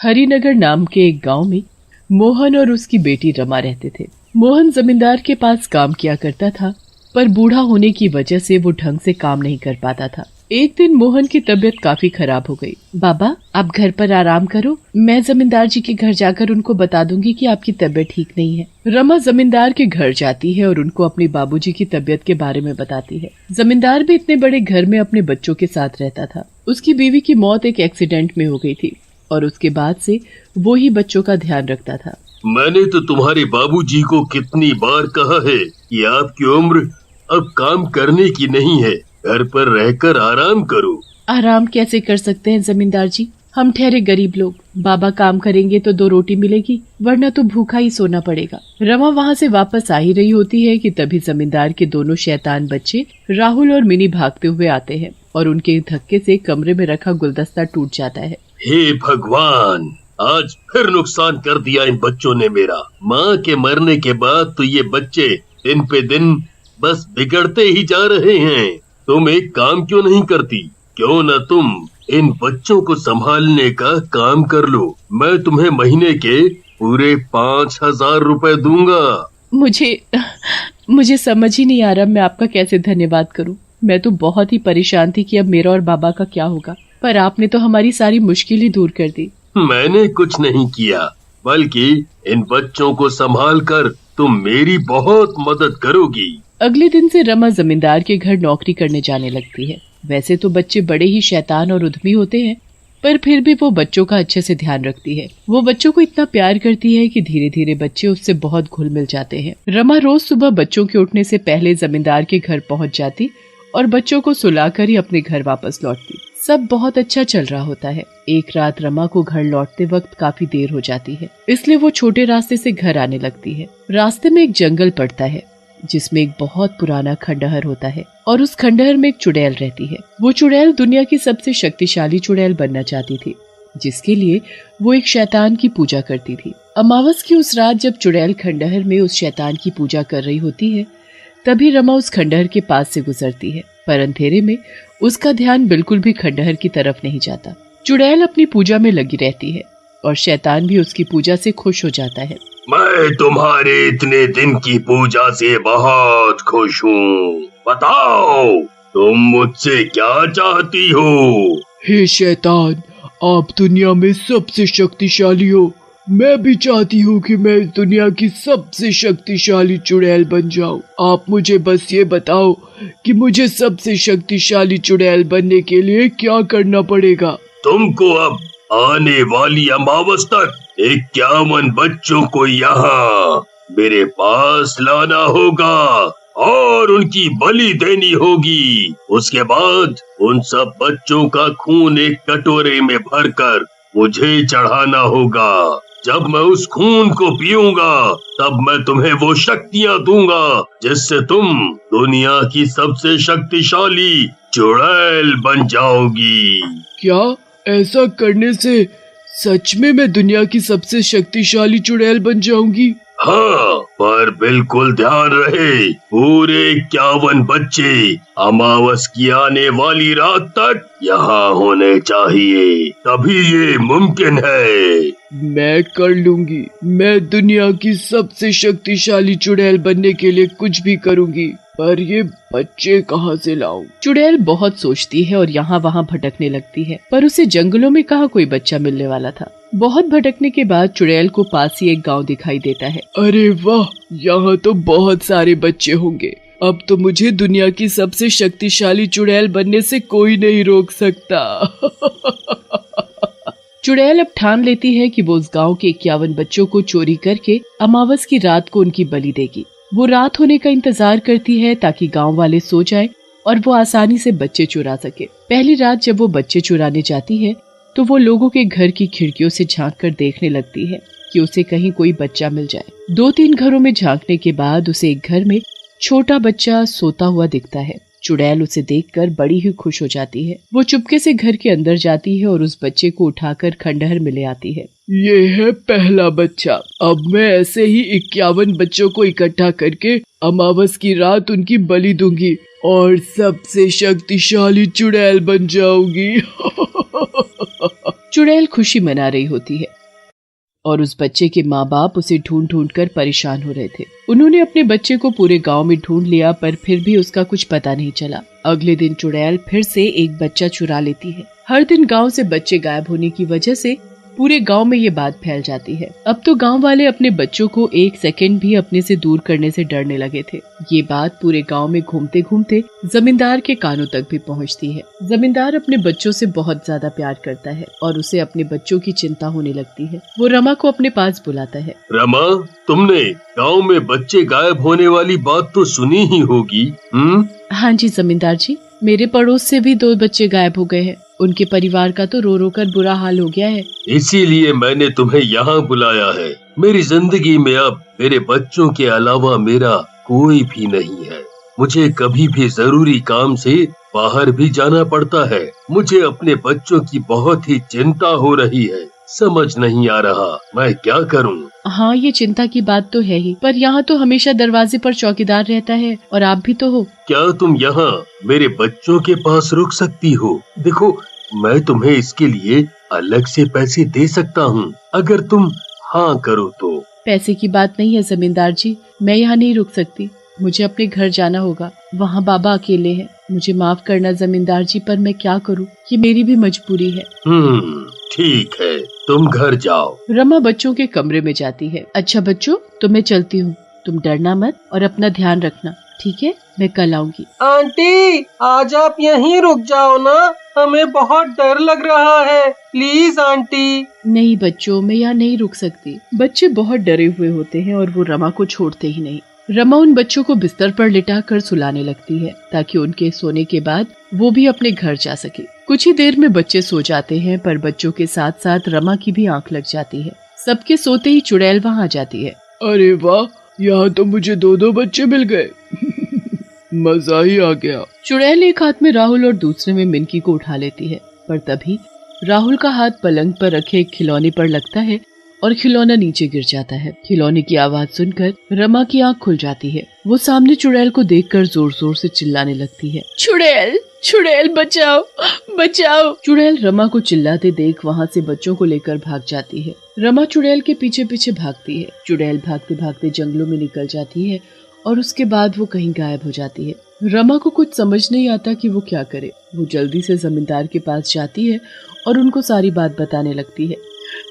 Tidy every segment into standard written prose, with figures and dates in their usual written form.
हरिनगर नाम के एक गांव में मोहन और उसकी बेटी रमा रहते थे। मोहन जमींदार के पास काम किया करता था, पर बूढ़ा होने की वजह से वो ढंग से काम नहीं कर पाता था। एक दिन मोहन की तबीयत काफी खराब हो गई। बाबा, आप घर पर आराम करो, मैं जमींदार जी के घर जाकर उनको बता दूंगी कि आपकी तबीयत ठीक नहीं है। रमा जमींदार के घर जाती है और उनको अपने बाबूजी की तबीयत के बारे में बताती है। जमींदार भी इतने बड़े घर में अपने बच्चों के साथ रहता था। उसकी बीवी की मौत एक एक्सीडेंट में हो गई थी और उसके बाद से वो ही बच्चों का ध्यान रखता था। मैंने तो तुम्हारे बाबूजी को कितनी बार कहा है कि आपकी उम्र अब काम करने की नहीं है, घर पर रहकर आराम करो। आराम कैसे कर सकते हैं जमींदार जी, हम ठहरे गरीब लोग। बाबा काम करेंगे तो 2 रोटी मिलेगी, वरना तो भूखा ही सोना पड़ेगा। रमा वहाँ से वापस आ ही रही होती है कि तभी जमींदार के दोनों शैतान बच्चे राहुल और मिनी भागते हुए आते हैं और उनके धक्के से कमरे में रखा गुलदस्ता टूट जाता है। हे भगवान, आज फिर नुकसान कर दिया इन बच्चों ने मेरा। माँ के मरने के बाद तो ये बच्चे दिन पे दिन बस बिगड़ते ही जा रहे हैं। तुम एक काम क्यों नहीं करती? क्यों न तुम इन बच्चों को संभालने का काम कर लो। मैं तुम्हें महीने के पूरे 5,000 रुपए दूंगा। मुझे समझ ही नहीं आ रहा मैं आपका कैसे धन्यवाद करूं। मैं तो बहुत ही परेशान थी कि अब मेरा और बाबा का क्या होगा, पर आपने तो हमारी सारी मुश्किल ही दूर कर दी। मैंने कुछ नहीं किया, बल्कि इन बच्चों को संभाल कर तुम मेरी बहुत मदद करोगी। अगले दिन से रमा जमींदार के घर नौकरी करने जाने लगती है। वैसे तो बच्चे बड़े ही शैतान और उद्यमी होते हैं, पर फिर भी वो बच्चों का अच्छे से ध्यान रखती है। वो बच्चों को इतना प्यार करती है कि धीरे धीरे बच्चे उससे बहुत घुल मिल जाते हैं। रमा रोज सुबह बच्चों के उठने से पहले जमींदार के घर पहुंच जाती और बच्चों को सुलाकर ही अपने घर वापस लौटती। सब बहुत अच्छा चल रहा होता है। एक रात रमा को घर लौटते वक्त काफी देर हो जाती है, इसलिए वो छोटे रास्ते से घर आने लगती है। रास्ते में एक जंगल पड़ता है जिसमें एक बहुत पुराना खंडहर होता है और उस खंडहर में एक चुड़ैल रहती है। वो चुड़ैल दुनिया की सबसे शक्तिशाली चुड़ैल बनना चाहती थी, जिसके लिए वो एक शैतान की पूजा करती थी। अमावस की उस रात जब चुड़ैल खंडहर में उस शैतान की पूजा कर रही होती है, तभी रमा उस खंडहर के पास से गुजरती है, पर अंधेरे में उसका ध्यान बिल्कुल भी खंडहर की तरफ नहीं जाता। चुड़ैल अपनी पूजा में लगी रहती है और शैतान भी उसकी पूजा से खुश हो जाता है। मैं तुम्हारे इतने दिन की पूजा से बहुत खुश हूँ। बताओ, तुम मुझसे क्या चाहती हो? हे शैतान, आप दुनिया में सबसे शक्तिशाली हो। मैं भी चाहती हूँ कि मैं इस दुनिया की सबसे शक्तिशाली चुड़ैल बन जाऊँ। आप मुझे बस ये बताओ कि मुझे सबसे शक्तिशाली चुड़ैल बनने के लिए क्या करना पड़ेगा? तुमको अब आने वाली अमावस तक 51 बच्चों को यहाँ मेरे पास लाना होगा और उनकी बलि देनी होगी। उसके बाद उन सब बच्चों का खून एक कटोरे में भरकर मुझे चढ़ाना होगा। जब मैं उस खून को पीऊंगा, तब मैं तुम्हें वो शक्तियाँ दूंगा जिससे तुम दुनिया की सबसे शक्तिशाली चुड़ैल बन जाओगी। क्या ऐसा करने से सच में मैं दुनिया की सबसे शक्तिशाली चुड़ैल बन जाऊंगी? हाँ, पर बिल्कुल ध्यान रहे, पूरे 51 बच्चे अमावस की आने वाली रात तक यहाँ होने चाहिए, तभी ये मुमकिन है। मैं कर लूंगी। मैं दुनिया की सबसे शक्तिशाली चुड़ैल बनने के लिए कुछ भी करूंगी, पर ये बच्चे कहाँ से लाऊं? चुड़ैल बहुत सोचती है और यहाँ वहाँ भटकने लगती है, पर उसे जंगलों में कहाँ कोई बच्चा मिलने वाला था। बहुत भटकने के बाद चुड़ैल को पास ही एक गांव दिखाई देता है। अरे वाह, यहाँ तो बहुत सारे बच्चे होंगे। अब तो मुझे दुनिया की सबसे शक्तिशाली चुड़ैल बनने से कोई नहीं रोक सकता। चुड़ैल अब ठान लेती है कि वो उस गांव के 51 बच्चों को चोरी करके अमावस की रात को उनकी बलि देगी। वो रात होने का इंतजार करती है ताकि गांव वाले सो जाएं और वो आसानी से बच्चे चुरा सके। पहली रात जब वो बच्चे चुराने जाती है तो वो लोगों के घर की खिड़कियों से झांक कर देखने लगती है कि उसे कहीं कोई बच्चा मिल जाए। 2-3 घरों में झांकने के बाद उसे एक घर में छोटा बच्चा सोता हुआ दिखता है। चुड़ैल उसे देखकर बड़ी ही खुश हो जाती है। वो चुपके से घर के अंदर जाती है और उस बच्चे को उठाकर खंडहर में ले आती है। ये है पहला बच्चा। अब मैं ऐसे ही 51 बच्चों को इकट्ठा करके अमावस की रात उनकी बलि दूंगी और सबसे शक्तिशाली चुड़ैल बन जाऊंगी। चुड़ैल खुशी मना रही होती है और उस बच्चे के माँ बाप उसे ढूंढ ढूंढ कर परेशान हो रहे थे। उन्होंने अपने बच्चे को पूरे गांव में ढूंढ लिया पर फिर भी उसका कुछ पता नहीं चला। अगले दिन चुड़ैल फिर से एक बच्चा चुरा लेती है। हर दिन गांव से बच्चे गायब होने की वजह से पूरे गांव में ये बात फैल जाती है। अब तो गांव वाले अपने बच्चों को एक सेकंड भी अपने से दूर करने से डरने लगे थे। ये बात पूरे गांव में घूमते घूमते जमींदार के कानों तक भी पहुंचती है। जमींदार अपने बच्चों से बहुत ज्यादा प्यार करता है और उसे अपने बच्चों की चिंता होने लगती है। वो रमा को अपने पास बुलाता है। रमा, तुमने गांव में बच्चे गायब होने वाली बात तो सुनी ही होगी। हाँ जी जमींदार जी, मेरे पड़ोस से भी 2 बच्चे गायब हो गए हैं। उनके परिवार का तो रो रो कर बुरा हाल हो गया है। इसीलिए मैंने तुम्हें यहाँ बुलाया है। मेरी जिंदगी में अब मेरे बच्चों के अलावा मेरा कोई भी नहीं है। मुझे कभी भी जरूरी काम से बाहर भी जाना पड़ता है। मुझे अपने बच्चों की बहुत ही चिंता हो रही है। समझ नहीं आ रहा मैं क्या करूं। हाँ, ये चिंता की बात तो है ही, पर यहाँ तो हमेशा दरवाजे पर चौकीदार रहता है और आप भी तो हो। क्या तुम यहाँ मेरे बच्चों के पास रुक सकती हो? देखो, मैं तुम्हें इसके लिए अलग से पैसे दे सकता हूँ, अगर तुम हाँ करो तो। पैसे की बात नहीं है जमींदार जी, मैं यहाँ नहीं रुक सकती। मुझे अपने घर जाना होगा। वहाँ बाबा अकेले हैं। मुझे माफ करना जमींदार जी, पर मैं क्या करूँ, ये मेरी भी मजबूरी है। ठीक है, तुम घर जाओ। रमा बच्चों के कमरे में जाती है। अच्छा बच्चों, तो मैं चलती हूँ। तुम डरना मत और अपना ध्यान रखना, ठीक है? मैं कल आऊंगी। आंटी, आज आप यहीं रुक जाओ ना, हमें बहुत डर लग रहा है। Please aunty. नहीं बच्चों, मैं यहाँ नहीं रुक सकती। बच्चे बहुत डरे हुए होते हैं और वो रमा को छोड़ते ही नहीं। रमा उन बच्चों को बिस्तर पर लिटा कर सुलाने लगती है ताकि उनके सोने के बाद वो भी अपने घर जा सके। कुछ ही देर में बच्चे सो जाते हैं, पर बच्चों के साथ साथ रमा की भी आंख लग जाती है। सबके सोते ही चुड़ैल वहाँ जाती है। अरे वाह, यहाँ तो मुझे 2 बच्चे मिल गए। मजा ही आ गया। चुड़ैल एक हाथ में राहुल और दूसरे में मिनकी को उठा लेती है, पर तभी राहुल का हाथ पलंग पर रखे एक खिलौने पर लगता है और खिलौना नीचे गिर जाता है। खिलौने की आवाज सुनकर रमा की आंख खुल जाती है। वो सामने चुड़ैल को देखकर जोर जोर से चिल्लाने लगती है, चुड़ैल, चुड़ैल बचाओ, बचाओ। चुड़ैल रमा को चिल्लाते देख वहाँ से बच्चों को लेकर भाग जाती है। रमा चुड़ैल के पीछे पीछे भागती है। चुड़ैल भागते भागते जंगलों में निकल जाती है और उसके बाद वो कहीं गायब हो जाती है। रमा को कुछ समझ नहीं आता कि वो क्या करे। वो जल्दी से जमींदार के पास जाती है और उनको सारी बात बताने लगती है।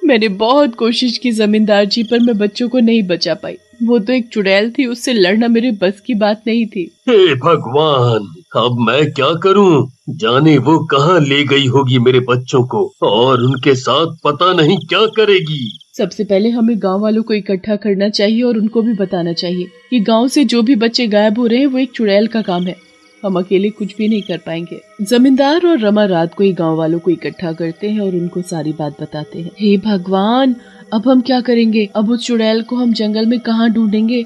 मैंने बहुत कोशिश की जमींदार जी, पर मैं बच्चों को नहीं बचा पाई। वो तो एक चुड़ैल थी, उससे लड़ना मेरे बस की बात नहीं थी। हे भगवान, अब मैं क्या करूं? जाने वो कहाँ ले गई होगी मेरे बच्चों को, और उनके साथ पता नहीं क्या करेगी। सबसे पहले हमें गांव वालों को इकट्ठा करना चाहिए और उनको भी बताना चाहिए कि गांव से जो भी बच्चे गायब हो रहे हैं वो एक चुड़ैल का काम है। हम अकेले कुछ भी नहीं कर पाएंगे। जमींदार और रमा रात को ही गांव वालों को इकट्ठा करते हैं और उनको सारी बात बताते हैं। हे भगवान, अब हम क्या करेंगे? अब उस चुड़ैल को हम जंगल में कहाँ ढूंढेंगे?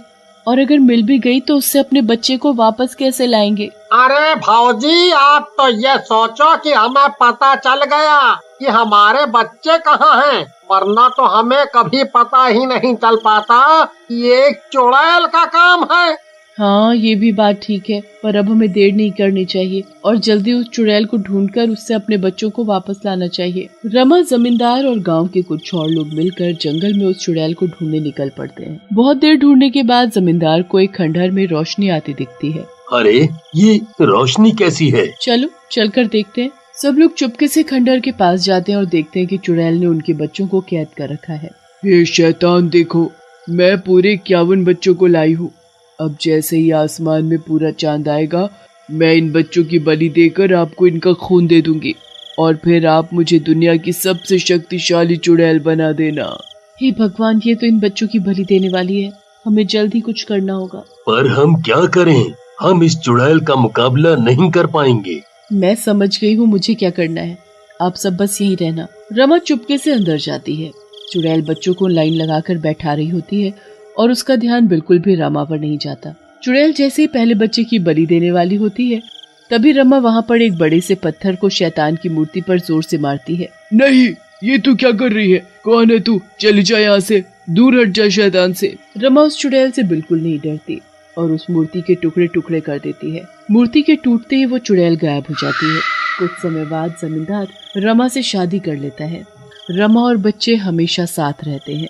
और अगर मिल भी गई तो उससे अपने बच्चे को वापस कैसे लाएंगे? अरे भाऊजी, आप तो ये सोचो कि हमें पता चल गया कि हमारे बच्चे कहाँ हैं, वरना तो हमें कभी पता ही नहीं चल पाता कि ये एक चुड़ैल का काम है। हाँ, ये भी बात ठीक है, पर अब हमें देर नहीं करनी चाहिए और जल्दी उस चुड़ैल को ढूंढकर उससे अपने बच्चों को वापस लाना चाहिए। रमा, जमींदार और गांव के कुछ और लोग मिलकर जंगल में उस चुड़ैल को ढूंढने निकल पड़ते हैं। बहुत देर ढूंढने के बाद जमींदार को एक खंडहर में रोशनी आती दिखती है। अरे, ये रोशनी कैसी है? चलो चलकर देखते हैं। सब लोग चुपके से खंडहर के पास जाते हैं और देखते हैं कि चुड़ैल ने उनके बच्चों को कैद कर रखा है। ये शैतान, देखो, मैं पूरे 51 बच्चों को लाई हूँ। अब जैसे ही आसमान में पूरा चांद आएगा, मैं इन बच्चों की बलि देकर आपको इनका खून दे दूंगी और फिर आप मुझे दुनिया की सबसे शक्तिशाली चुड़ैल बना देना। हे भगवान, ये तो इन बच्चों की बलि देने वाली है। हमें जल्द ही कुछ करना होगा। पर हम क्या करें? हम इस चुड़ैल का मुकाबला नहीं कर पाएंगे। मैं समझ गई हूँ मुझे क्या करना है। आप सब बस यहीं रहना। रमा चुपके से अंदर जाती है। चुड़ैल बच्चों को लाइन लगाकर बैठा रही होती है और उसका ध्यान बिल्कुल भी रमा पर नहीं जाता। चुड़ैल जैसे ही पहले बच्चे की बलि देने वाली होती है, तभी रमा वहाँ पर एक बड़े से पत्थर को शैतान की मूर्ति पर जोर से मारती है। नहीं, ये तू क्या कर रही है? कौन है तू? चली जा यहाँ से, दूर हट जा शैतान से। रमा उस चुड़ैल से बिल्कुल नहीं डरती और उस मूर्ति के टुकड़े टुकड़े कर देती है। मूर्ति के टूटते ही वो चुड़ैल गायब हो जाती है। कुछ समय बाद जमींदार रमा से शादी कर लेता है। रमा और बच्चे हमेशा साथ रहते हैं।